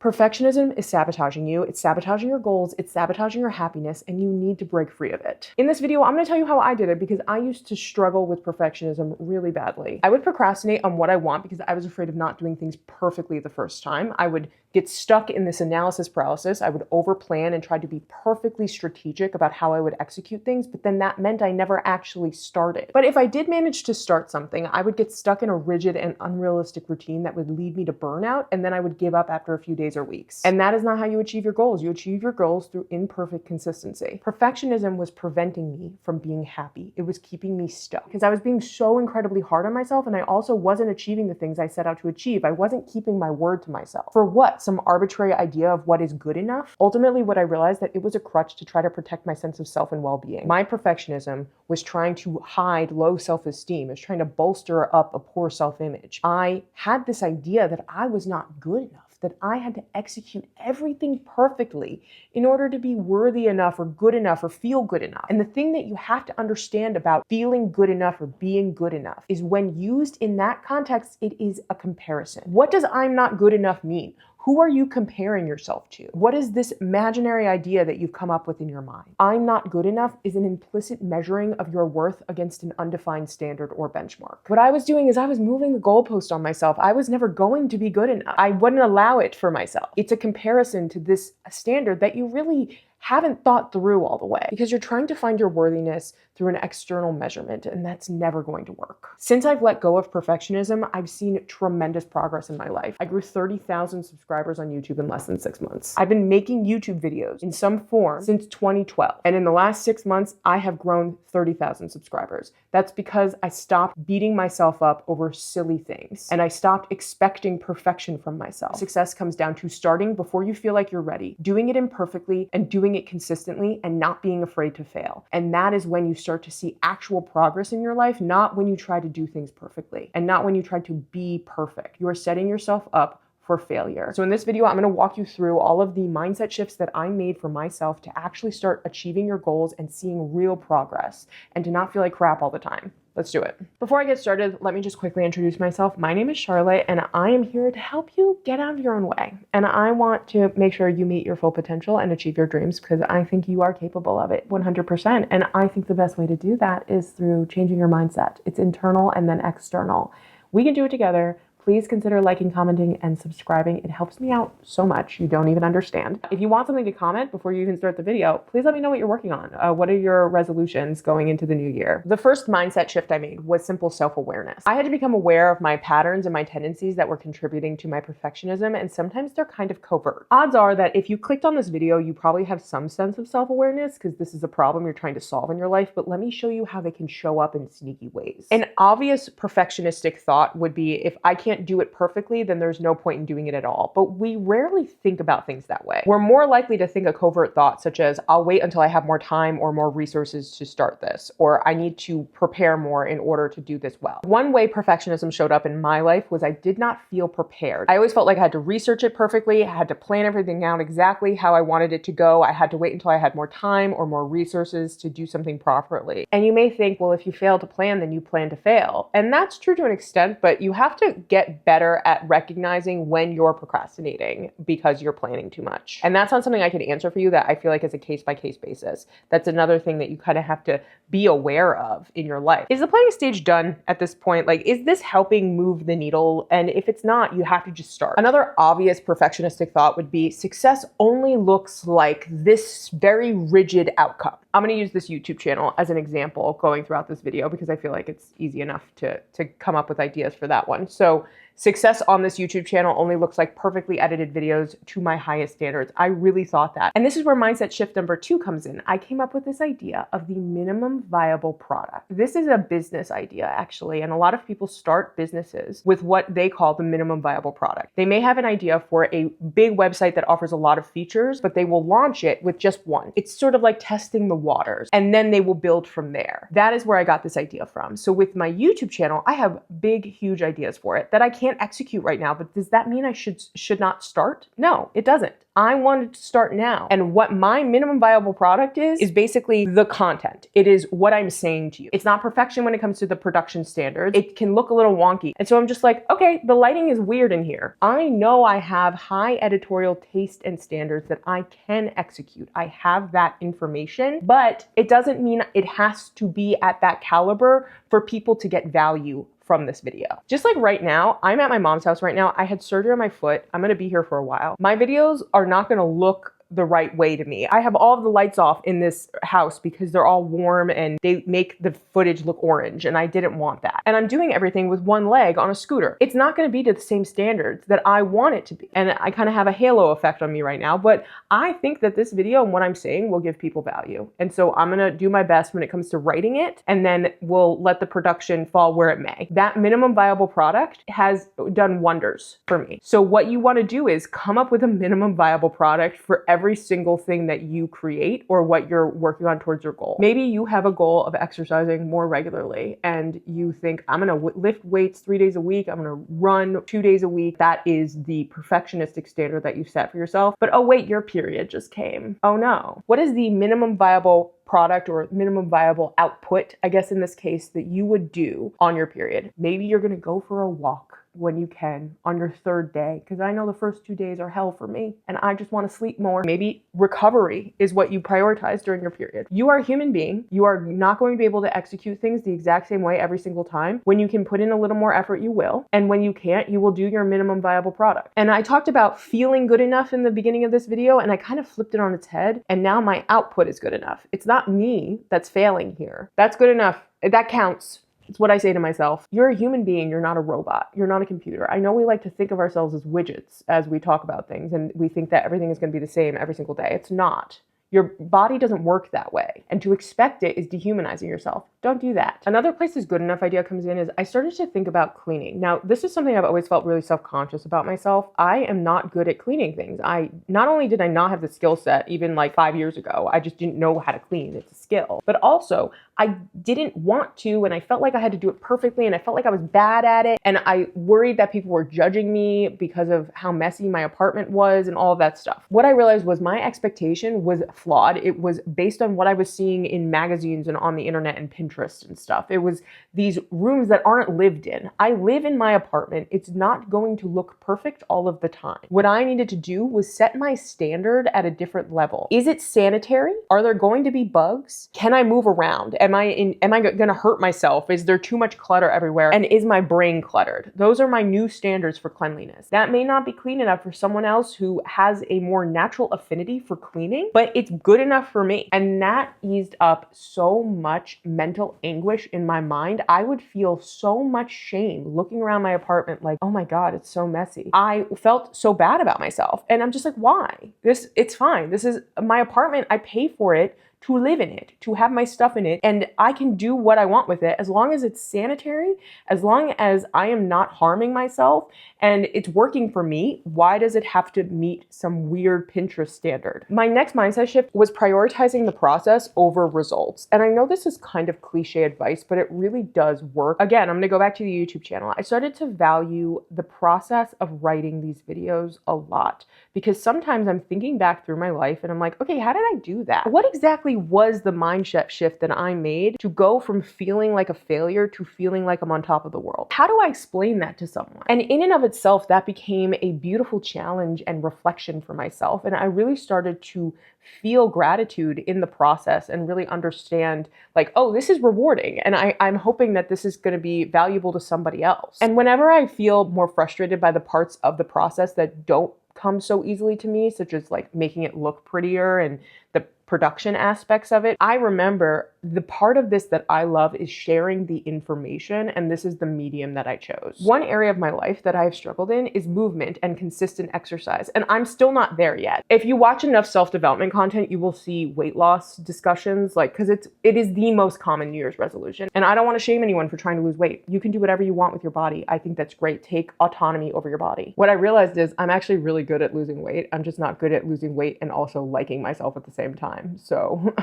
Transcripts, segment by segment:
Perfectionism is sabotaging you. It's sabotaging your goals. It's sabotaging your happiness, and you need to break free of it. In this video, I'm going to tell you how I did it because I used to struggle with perfectionism really badly. I would procrastinate on what I want because I was afraid of not doing things perfectly the first time. I would get stuck in this analysis paralysis. I would overplan and try to be perfectly strategic about how I would execute things, but then that meant I never actually started. But if I did manage to start something, I would get stuck in a rigid and unrealistic routine that would lead me to burnout, and then I would give up after a few days or weeks. And that is not how you achieve your goals. You achieve your goals through imperfect consistency. Perfectionism was preventing me from being happy. It was keeping me stuck because I was being so incredibly hard on myself, and I also wasn't achieving the things I set out to achieve. I wasn't keeping my word to myself. For what? Some arbitrary idea of what is good enough? Ultimately, what I realized that it was a crutch to try to protect my sense of self and well-being. My perfectionism was trying to hide low self-esteem. It was trying to bolster up a poor self-image. I had this idea that I was not good enough, that I had to execute everything perfectly in order to be worthy enough or good enough or feel good enough. And the thing that you have to understand about feeling good enough or being good enough is when used in that context, it is a comparison. What does I'm not good enough mean? Who are you comparing yourself to? What is this imaginary idea that you've come up with in your mind? I'm not good enough is an implicit measuring of your worth against an undefined standard or benchmark. What I was doing is I was moving the goalpost on myself. I was never going to be good enough. I wouldn't allow it for myself. It's a comparison to this standard that you really haven't thought through all the way because you're trying to find your worthiness through an external measurement, and that's never going to work. Since I've let go of perfectionism, I've seen tremendous progress in my life. I grew 30,000 subscribers on YouTube in less than 6 months. I've been making YouTube videos in some form since 2012, and in the last 6 months, I have grown 30,000 subscribers. That's because I stopped beating myself up over silly things, and I stopped expecting perfection from myself. Success comes down to starting before you feel like you're ready, doing it imperfectly, and doing it consistently and not being afraid to fail. And that is when you start to see actual progress in your life, not when you try to do things perfectly and not when you try to be perfect. You are setting yourself up for failure. So in this video, I'm going to walk you through all of the mindset shifts that I made for myself to actually start achieving your goals and seeing real progress and to not feel like crap all the time. Let's do it. Before I get started, let me just quickly introduce myself. My name is Charlotte, and I am here to help you get out of your own way. And I want to make sure you meet your full potential and achieve your dreams because I think you are capable of it 100%. And I think the best way to do that is through changing your mindset. It's internal and then external. We can do it together. Please consider liking, commenting, and subscribing. It helps me out so much. You don't even understand. If you want something to comment before you even start the video, please let me know what you're working on. What are your resolutions going into the new year? The first mindset shift I made was simple self-awareness. I had to become aware of my patterns and my tendencies that were contributing to my perfectionism, and sometimes they're kind of covert. Odds are that if you clicked on this video, you probably have some sense of self-awareness because this is a problem you're trying to solve in your life, but let me show you how they can show up in sneaky ways. An obvious perfectionistic thought would be, if I can't do it perfectly, then there's no point in doing it at all. But we rarely think about things that way. We're more likely to think a covert thought such as, I'll wait until I have more time or more resources to start this, or I need to prepare more in order to do this well. One way perfectionism showed up in my life was I did not feel prepared. I always felt like I had to research it perfectly. I had to plan everything out exactly how I wanted it to go. I had to wait until I had more time or more resources to do something properly. And you may think, well, if you fail to plan, then you plan to fail. And that's true to an extent, but you have to get better at recognizing when you're procrastinating because you're planning too much. And that's not something I can answer for you. That I feel like is a case-by-case basis. That's another thing that you kind of have to be aware of in your life. Is the planning stage done at this point? Like, is this helping move the needle? And if it's not, you have to just start. Another obvious perfectionistic thought would be success only looks like this very rigid outcome. I'm going to use this YouTube channel as an example going throughout this video because I feel like it's easy enough to come up with ideas for that one. So success on this YouTube channel only looks like perfectly edited videos to my highest standards. I really thought that. And this is where mindset shift number 2 comes in. I came up with this idea of the minimum viable product. This is a business idea, actually, and a lot of people start businesses with what they call the minimum viable product. They may have an idea for a big website that offers a lot of features, but they will launch it with just one. It's sort of like testing the waters, and then they will build from there. That is where I got this idea from. So with my YouTube channel, I have big, huge ideas for it that I can't can't execute right now, but does that mean I should not start? No, it doesn't. I wanted to start now. And what my minimum viable product is basically the content. It is what I'm saying to you. It's not perfection when it comes to the production standards. It can look a little wonky. And so I'm just like, okay, the lighting is weird in here. I know I have high editorial taste and standards that I can execute. I have that information, but it doesn't mean it has to be at that caliber for people to get value from this video. Just like right now, I'm at my mom's house right now. I had surgery on my foot. I'm gonna be here for a while. My videos are not gonna look the right way to me. I have all of the lights off in this house because they're all warm and they make the footage look orange, and I didn't want that. And I'm doing everything with one leg on a scooter. It's not gonna be to the same standards that I want it to be. And I kind of have a halo effect on me right now, but I think that this video and what I'm saying will give people value. And so I'm gonna do my best when it comes to writing it, and then we'll let the production fall where it may. That minimum viable product has done wonders for me. So what you wanna do is come up with a minimum viable product for every single thing that you create or what you're working on towards your goal. Maybe you have a goal of exercising more regularly and you think, I'm gonna lift weights 3 days a week, I'm gonna run 2 days a week. That is the perfectionistic standard that you set for yourself. But oh wait, your period just came. Oh no. What is the minimum viable product or minimum viable output, I guess in this case, that you would do on your period? Maybe you're gonna go for a walk when you can on your third day, because I know the first 2 days are hell for me and I just want to sleep more. Maybe recovery is what you prioritize during your period. You are a human being. You are not going to be able to execute things the exact same way every single time. When you can put in a little more effort, you will. And when you can't, you will do your minimum viable product. And I talked about feeling good enough in the beginning of this video, and I kind of flipped it on its head. And now my output is good enough. It's not me that's failing here. That's good enough. That counts. It's what I say to myself. You're a human being. You're not a robot. You're not a computer. I know we like to think of ourselves as widgets as we talk about things, and we think that everything is going to be the same every single day. It's not. Your body doesn't work that way. And to expect it is dehumanizing yourself. Don't do that. Another place this good enough idea comes in is I started to think about cleaning. Now, this is something I've always felt really self-conscious about myself. I am not good at cleaning things. Not only did I not have the skill set even like 5 years ago, I just didn't know how to clean. It's a skill. But also, I didn't want to, and I felt like I had to do it perfectly, and I felt like I was bad at it. And I worried that people were judging me because of how messy my apartment was and all of that stuff. What I realized was my expectation was flawed. It was based on what I was seeing in magazines and on the internet and Pinterest and stuff. It was these rooms that aren't lived in. I live in my apartment. It's not going to look perfect all of the time. What I needed to do was set my standard at a different level. Is it sanitary? Are there going to be bugs? Can I move around? Am I going to hurt myself? Is there too much clutter everywhere? And is my brain cluttered? Those are my new standards for cleanliness. That may not be clean enough for someone else who has a more natural affinity for cleaning, but it's good enough for me. And that eased up so much mental anguish in my mind. I would feel so much shame looking around my apartment like, oh my God, it's so messy. I felt so bad about myself. And I'm just like, why? It's fine. This is my apartment. I pay for it to live in it, to have my stuff in it, and I can do what I want with it as long as it's sanitary, as long as I am not harming myself and it's working for me. Why does it have to meet some weird Pinterest standard? My next mindset shift was prioritizing the process over results. And I know this is kind of cliche advice, but it really does work. Again, I'm gonna go back to the YouTube channel. I started to value the process of writing these videos a lot, because sometimes I'm thinking back through my life and I'm like, okay, how did I do that? What exactly was the mindset shift that I made to go from feeling like a failure to feeling like I'm on top of the world? How do I explain that to someone? And in and of itself, that became a beautiful challenge and reflection for myself. And I really started to feel gratitude in the process and really understand like, oh, this is rewarding. And I'm hoping that this is going to be valuable to somebody else. And whenever I feel more frustrated by the parts of the process that don't come so easily to me, such as like making it look prettier and the production aspects of it, I remember the part of this that I love is sharing the information, and this is the medium that I chose. One area of my life that I've struggled in is movement and consistent exercise, and I'm still not there yet. If you watch enough self-development content, you will see weight loss discussions, like, because it is the most common New Year's resolution. And I don't want to shame anyone for trying to lose weight. You can do whatever you want with your body. I think that's great. Take autonomy over your body. What I realized is I'm actually really good at losing weight. I'm just not good at losing weight and also liking myself at the same time. So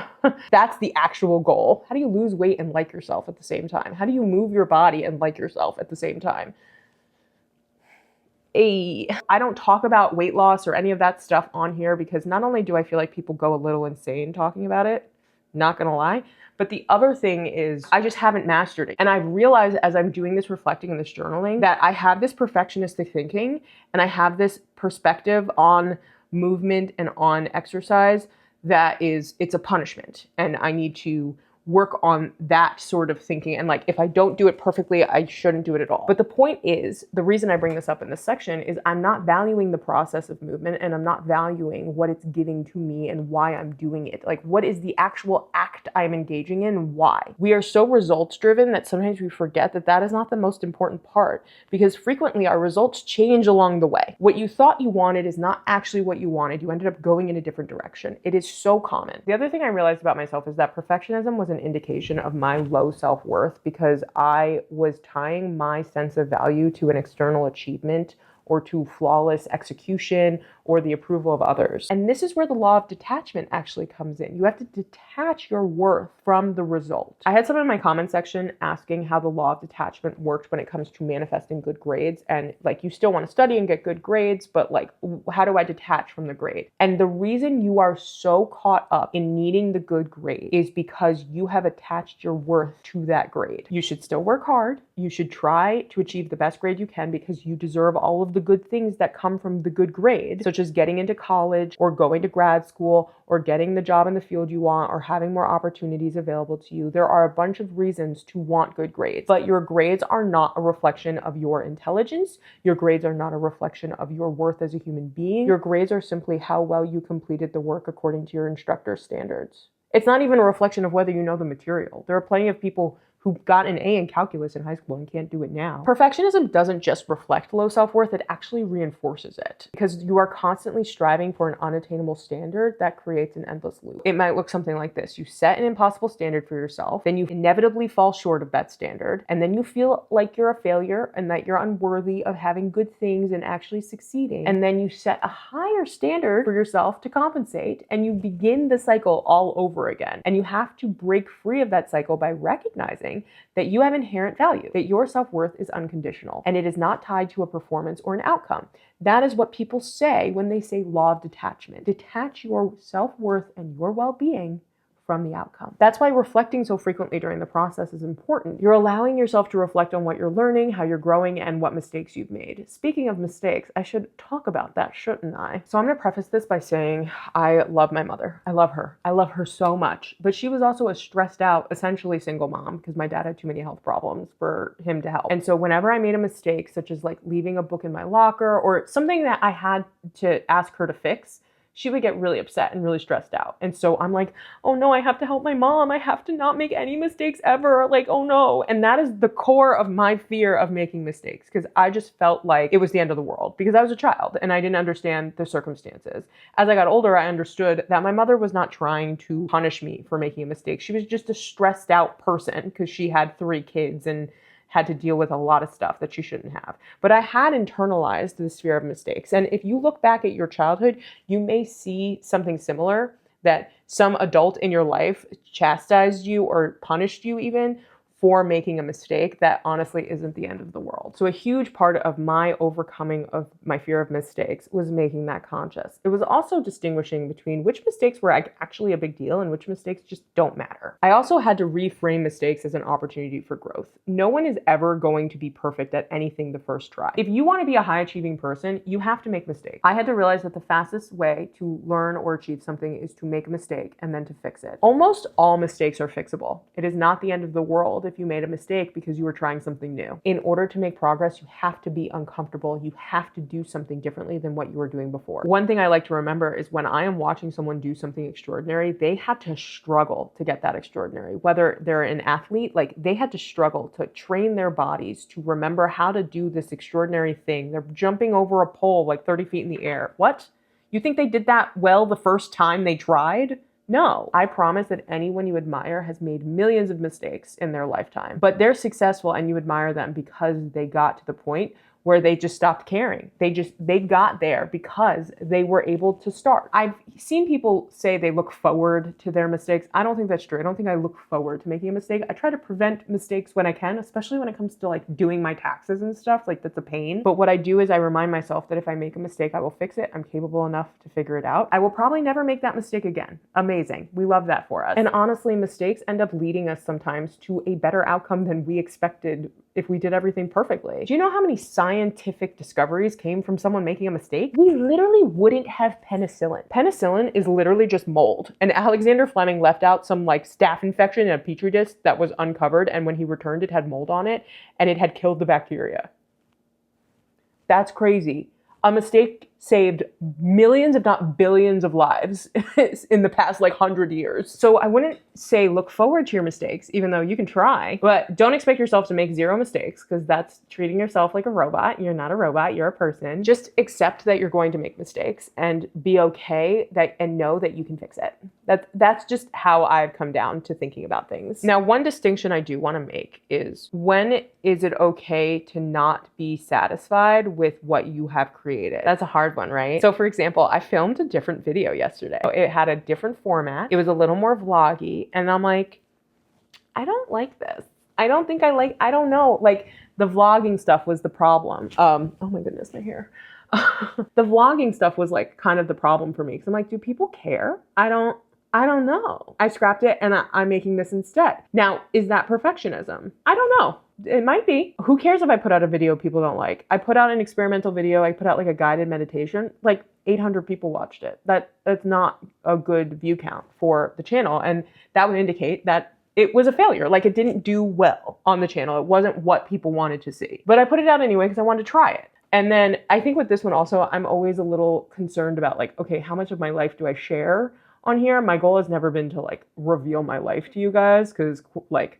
that's the actual goal. How do you lose weight and like yourself at the same time? How do you move your body and like yourself at the same time? I don't talk about weight loss or any of that stuff on here because not only do I feel like people go a little insane talking about it, not gonna lie, but the other thing is I just haven't mastered it. And I've realized as I'm doing this reflecting and this journaling that I have this perfectionistic thinking and I have this perspective on movement and on exercise that is, it's a punishment. And I need to work on that sort of thinking. And like, if I don't do it perfectly, I shouldn't do it at all. But the point is, the reason I bring this up in this section is I'm not valuing the process of movement and I'm not valuing what it's giving to me and why I'm doing it. Like, what is the actual act I'm engaging in and why? We are so results driven that sometimes we forget that that is not the most important part, because frequently our results change along the way. What you thought you wanted is not actually what you wanted. You ended up going in a different direction. It is so common. The other thing I realized about myself is that perfectionism was an indication of my low self-worth because I was tying my sense of value to an external achievement or to flawless execution or the approval of others. And this is where the law of detachment actually comes in. You have to detach your worth from the result. I had someone in my comment section asking how the law of detachment worked when it comes to manifesting good grades. And like, you still want to study and get good grades, but like, how do I detach from the grade? And the reason you are so caught up in needing the good grade is because you have attached your worth to that grade. You should still work hard. You should try to achieve the best grade you can because you deserve all of the good things that come from the good grade, such as getting into college or going to grad school or getting the job in the field you want or having more opportunities available to you. There are a bunch of reasons to want good grades, but your grades are not a reflection of your intelligence. Your grades are not a reflection of your worth as a human being. Your grades are simply how well you completed the work according to your instructor's standards. It's not even a reflection of whether you know the material. There are plenty of people who got an A in calculus in high school and can't do it now. Perfectionism doesn't just reflect low self-worth, it actually reinforces it because you are constantly striving for an unattainable standard that creates an endless loop. It might look something like this. You set an impossible standard for yourself, then you inevitably fall short of that standard, and then you feel like you're a failure and that you're unworthy of having good things and actually succeeding. And then you set a higher standard for yourself to compensate, and you begin the cycle all over again. And you have to break free of that cycle by recognizing that you have inherent value, that your self-worth is unconditional, and it is not tied to a performance or an outcome. That is what people say when they say law of detachment. Detach your self-worth and your well-being from the outcome. That's why reflecting so frequently during the process is important. You're allowing yourself to reflect on what you're learning, how you're growing, and what mistakes you've made. Speaking of mistakes, I should talk about that, shouldn't I? So I'm gonna preface this by saying I love my mother. I love her. I love her so much. But she was also a stressed out, essentially single mom because my dad had too many health problems for him to help. And so whenever I made a mistake, such as like leaving a book in my locker or something that I had to ask her to fix, she would get really upset and really stressed out. And so I'm like, oh no, I have to help my mom. I have to not make any mistakes ever. Like, oh no. And that is the core of my fear of making mistakes because I just felt like it was the end of the world because I was a child and I didn't understand the circumstances. As I got older, I understood that my mother was not trying to punish me for making a mistake. She was just a stressed out person because she had 3 kids and had to deal with a lot of stuff that she shouldn't have. But I had internalized this fear of mistakes. And if you look back at your childhood, you may see something similar, that some adult in your life chastised you or punished you even for making a mistake that honestly isn't the end of the world. So a huge part of my overcoming of my fear of mistakes was making that conscious. It was also distinguishing between which mistakes were actually a big deal and which mistakes just don't matter. I also had to reframe mistakes as an opportunity for growth. No one is ever going to be perfect at anything the first try. If you want to be a high achieving person, you have to make mistakes. I had to realize that the fastest way to learn or achieve something is to make a mistake and then to fix it. Almost all mistakes are fixable. It is not the end of the world if you made a mistake because you were trying something new. In order to make progress, you have to be uncomfortable. You have to do something differently than what you were doing before. One thing I like to remember is when I am watching someone do something extraordinary, they had to struggle to get that extraordinary. Whether they're an athlete, like they had to struggle to train their bodies to remember how to do this extraordinary thing. They're jumping over a pole like 30 feet in the air. What? You think they did that well the first time they tried? No, I promise that anyone you admire has made millions of mistakes in their lifetime, but they're successful and you admire them because they got to the point where they just stopped caring. They got there because they were able to start. I've seen people say they look forward to their mistakes. I don't think that's true. I don't think I look forward to making a mistake. I try to prevent mistakes when I can, especially when it comes to like doing my taxes and stuff. Like that's a pain. But what I do is I remind myself that if I make a mistake, I will fix it. I'm capable enough to figure it out. I will probably never make that mistake again. Amazing. We love that for us. And honestly, mistakes end up leading us sometimes to a better outcome than we expected if we did everything perfectly. Do you know how many scientific discoveries came from someone making a mistake? We literally wouldn't have penicillin. Penicillin is literally just mold. And Alexander Fleming left out some like staph infection in a petri dish that was uncovered, and when he returned, it had mold on it, and it had killed the bacteria. That's crazy. A mistake saved millions, if not billions of lives in the past like 100 years. So I wouldn't say look forward to your mistakes, even though you can try, but don't expect yourself to make zero mistakes because that's treating yourself like a robot. You're not a robot, you're a person. Just accept that you're going to make mistakes and be okay and know that you can fix it. That's just how I've come down to thinking about things. Now, one distinction I do want to make is when is it okay to not be satisfied with what you have created? That's a hard one, right? So for example, I filmed a different video yesterday. It had a different format. It was a little more vloggy. And I'm like, I don't like this. I don't know. Like the vlogging stuff was the problem. Oh my goodness, my hair. The vlogging stuff was like kind of the problem for me. Cause I'm like, do people care? I don't know. I scrapped it and I'm making this instead. Now, is that perfectionism? I don't know. It might be. Who cares if I put out a video people don't like? I put out an experimental video. I put out like a guided meditation. Like 800 people watched it. That's not a good view count for the channel. And that would indicate that it was a failure. Like it didn't do well on the channel. It wasn't what people wanted to see. But I put it out anyway because I wanted to try it. And then I think with this one also, I'm always a little concerned about like, okay, how much of my life do I share on here? My goal has never been to like reveal my life to you guys because like,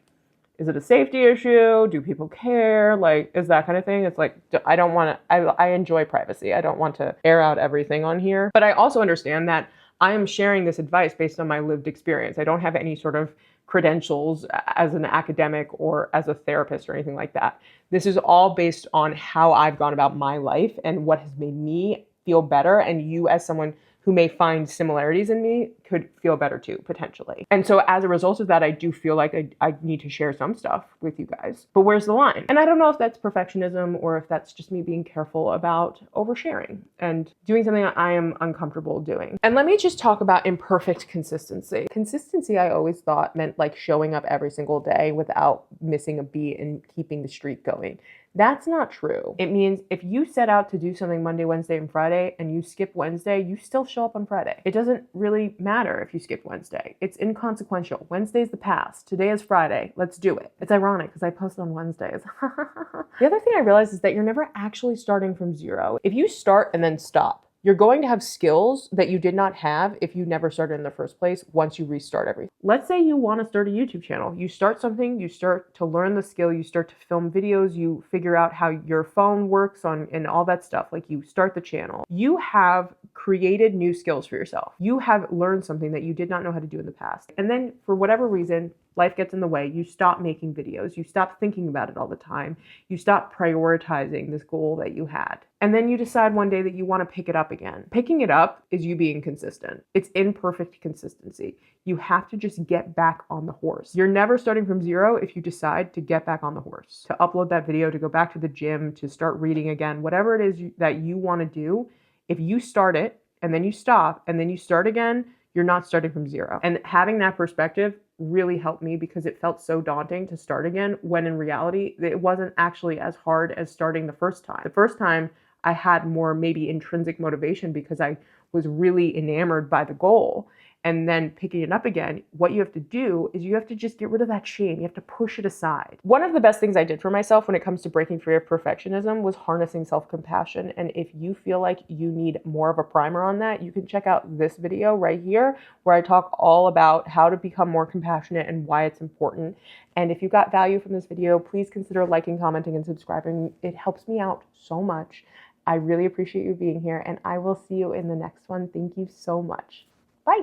is it a safety issue? Do people care? Like, is that kind of thing? It's like, I don't want to, I enjoy privacy. I don't want to air out everything on here. But I also understand that I am sharing this advice based on my lived experience. I don't have any sort of credentials as an academic or as a therapist or anything like that. This is all based on how I've gone about my life and what has made me feel better. And you as someone who may find similarities in me could feel better too, potentially. And so as a result of that, I do feel like I need to share some stuff with you guys. But where's the line? And I don't know if that's perfectionism or if that's just me being careful about oversharing and doing something that I am uncomfortable doing. And let me just talk about imperfect consistency. Consistency, I always thought meant like showing up every single day without missing a beat and keeping the streak going. That's not true. It means if you set out to do something Monday, Wednesday, and Friday, and you skip Wednesday, you still show up on Friday. It doesn't really matter if you skip Wednesday. It's inconsequential. Wednesday's the past. Today is Friday. Let's do it. It's ironic because I post on Wednesdays. The other thing I realized is that you're never actually starting from zero. If you start and then stop, you're going to have skills that you did not have if you never started in the first place once you restart everything. Let's say you want to start a YouTube channel. You start something, you start to learn the skill, you start to film videos, you figure out how your phone works and all that stuff. Like you start the channel. You have created new skills for yourself. You have learned something that you did not know how to do in the past. And then for whatever reason, life gets in the way. You stop making videos. You stop thinking about it all the time. You stop prioritizing this goal that you had. And then you decide one day that you want to pick it up again. Picking it up is you being consistent. It's imperfect consistency. You have to just get back on the horse. You're never starting from zero if you decide to get back on the horse, to upload that video, to go back to the gym, to start reading again, whatever it is that you want to do. If you start it and then you stop and then you start again, you're not starting from zero. And having that perspective really helped me because it felt so daunting to start again when in reality, it wasn't actually as hard as starting the first time. The first time I had more maybe intrinsic motivation because I was really enamored by the goal. And then picking it up again, what you have to do is you have to just get rid of that shame. You have to push it aside. One of the best things I did for myself when it comes to breaking free of perfectionism was harnessing self-compassion. And if you feel like you need more of a primer on that, you can check out this video right here where I talk all about how to become more compassionate and why it's important. And if you got value from this video, please consider liking, commenting, and subscribing. It helps me out so much. I really appreciate you being here, and I will see you in the next one. Thank you so much. Bye.